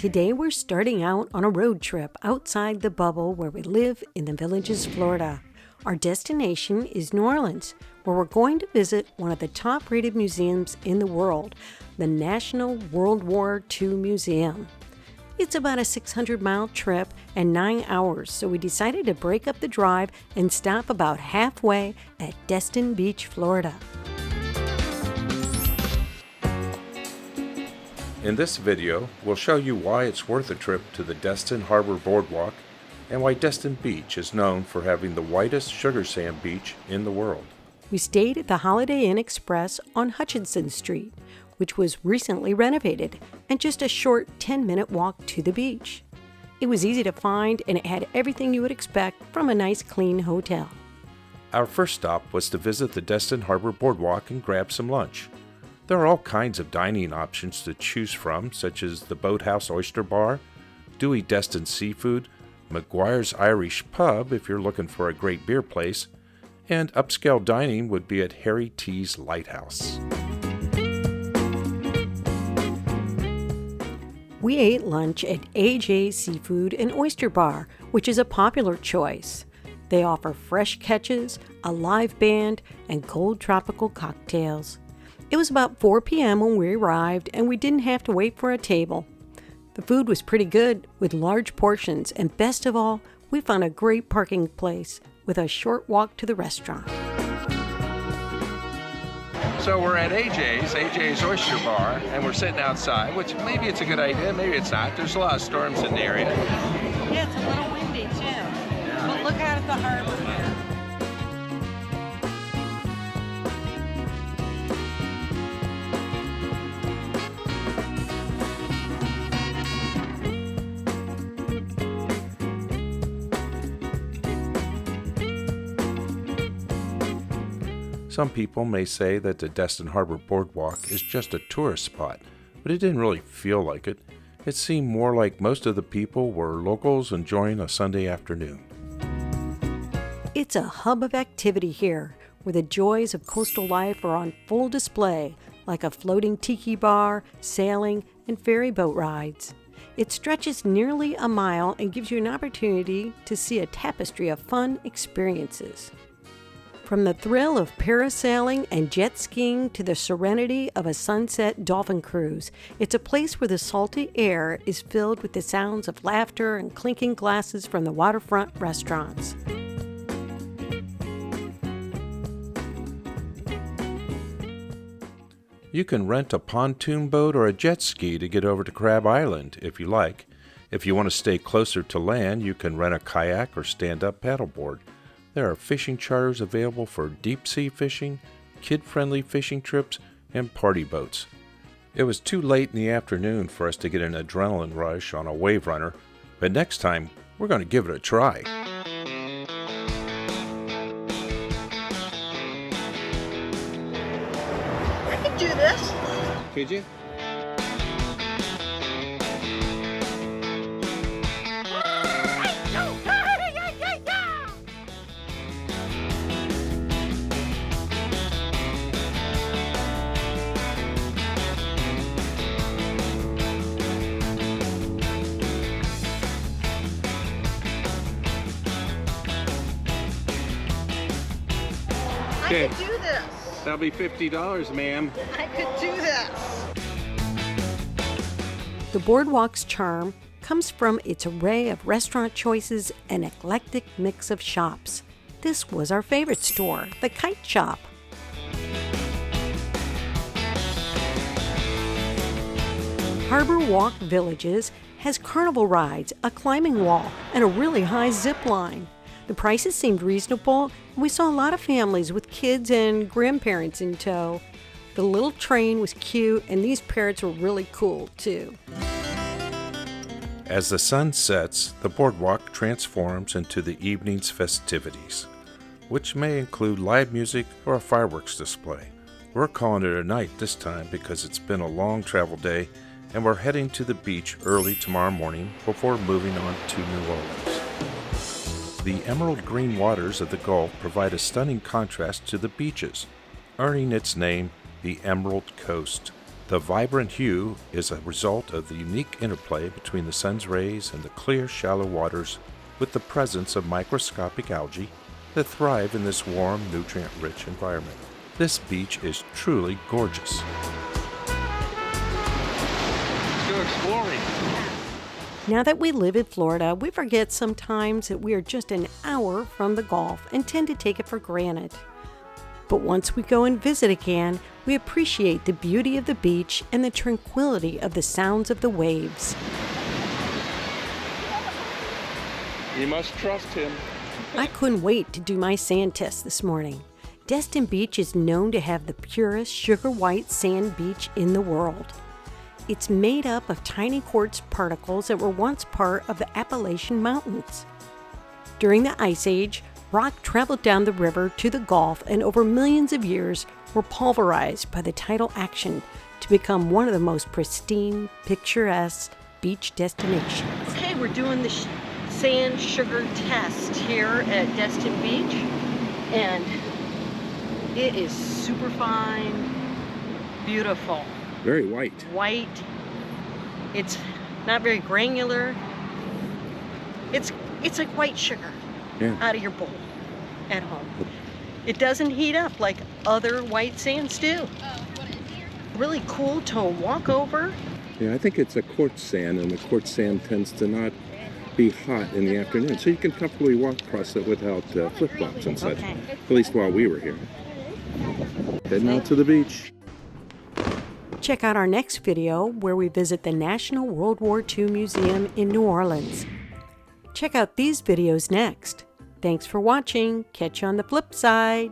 Today we're starting out on a road trip outside the bubble where we live in the Villages, Florida. Our destination is New Orleans, where we're going to visit one of the top-rated museums in the world, the National World War II Museum. It's about a 600-mile trip and 9 hours, so we decided to break up the drive and stop about halfway at Destin Beach, Florida. In this video, we'll show you why it's worth a trip to the Destin Harbor Boardwalk and why Destin Beach is known for having the whitest sugar sand beach in the world. We stayed at the Holiday Inn Express on Hutchinson Street, which was recently renovated, and just a short 10-minute walk to the beach. It was easy to find, and it had everything you would expect from a nice, clean hotel. Our first stop was to visit the Destin Harbor Boardwalk and grab some lunch. There are all kinds of dining options to choose from, such as the Boathouse Oyster Bar, Dewey Destin Seafood, McGuire's Irish Pub if you're looking for a great beer place, and upscale dining would be at Harry T's Lighthouse. We ate lunch at AJ's Seafood and Oyster Bar, which is a popular choice. They offer fresh catches, a live band, and cold tropical cocktails. It was about 4 p.m. when we arrived, and we didn't have to wait for a table. The food was pretty good, with large portions, and best of all, we found a great parking place with a short walk to the restaurant. So we're at AJ's Oyster Bar, and we're sitting outside, which maybe it's a good idea, maybe it's not. There's a lot of storms in the area. Yeah, it's a little windy too. But look out at the harbor here. Some people may say that the Destin Harbor Boardwalk is just a tourist spot, but it didn't really feel like it. It seemed more like most of the people were locals enjoying a Sunday afternoon. It's a hub of activity here, where the joys of coastal life are on full display, like a floating tiki bar, sailing, and ferry boat rides. It stretches nearly a mile and gives you an opportunity to see a tapestry of fun experiences. From the thrill of parasailing and jet skiing to the serenity of a sunset dolphin cruise, it's a place where the salty air is filled with the sounds of laughter and clinking glasses from the waterfront restaurants. You can rent a pontoon boat or a jet ski to get over to Crab Island if you like. If you want to stay closer to land, you can rent a kayak or stand-up paddleboard. There are fishing charters available for deep-sea fishing, kid-friendly fishing trips, and party boats. It was too late in the afternoon for us to get an adrenaline rush on a wave runner, but next time we're going to give it a try. I could do this. Could you? I could do this. That'll be $50, ma'am. I could do this. The boardwalk's charm comes from its array of restaurant choices and eclectic mix of shops. This was our favorite store, the Kite Shop. Harbor Walk Villages has carnival rides, a climbing wall, and a really high zip line. The prices seemed reasonable, and we saw a lot of families with kids and grandparents in tow. The little train was cute, and these parrots were really cool, too. As the sun sets, the boardwalk transforms into the evening's festivities, which may include live music or a fireworks display. We're calling it a night this time because it's been a long travel day, and we're heading to the beach early tomorrow morning before moving on to New Orleans. The emerald green waters of the Gulf provide a stunning contrast to the beaches, earning its name the Emerald Coast. The vibrant hue is a result of the unique interplay between the sun's rays and the clear, shallow waters with the presence of microscopic algae that thrive in this warm, nutrient-rich environment. This beach is truly gorgeous. Let's go exploring. Now that we live in Florida, we forget sometimes that we are just an hour from the Gulf and tend to take it for granted. But once we go and visit again, we appreciate the beauty of the beach and the tranquility of the sounds of the waves. You must trust him. I couldn't wait to do my sand test this morning. Destin Beach is known to have the purest sugar white sand beach in the world. It's made up of tiny quartz particles that were once part of the Appalachian Mountains. During the Ice Age, rock traveled down the river to the Gulf and over millions of years were pulverized by the tidal action to become one of the most pristine, picturesque beach destinations. Okay, we're doing the sand sugar test here at Destin Beach, and it is super fine, beautiful. Very white. White. It's not very granular. It's like white sugar out of your bowl at home. It doesn't heat up like other white sands do. Really cool to walk over. Yeah, I think it's a quartz sand, and the quartz sand tends to not be hot in the afternoon, so you can comfortably walk across it without flip-flops and such, Okay. at least while we were here. Heading out to the beach. Check out our next video where we visit the National World War II Museum in New Orleans. Check out these videos next. Thanks for watching. Catch you on the flip side.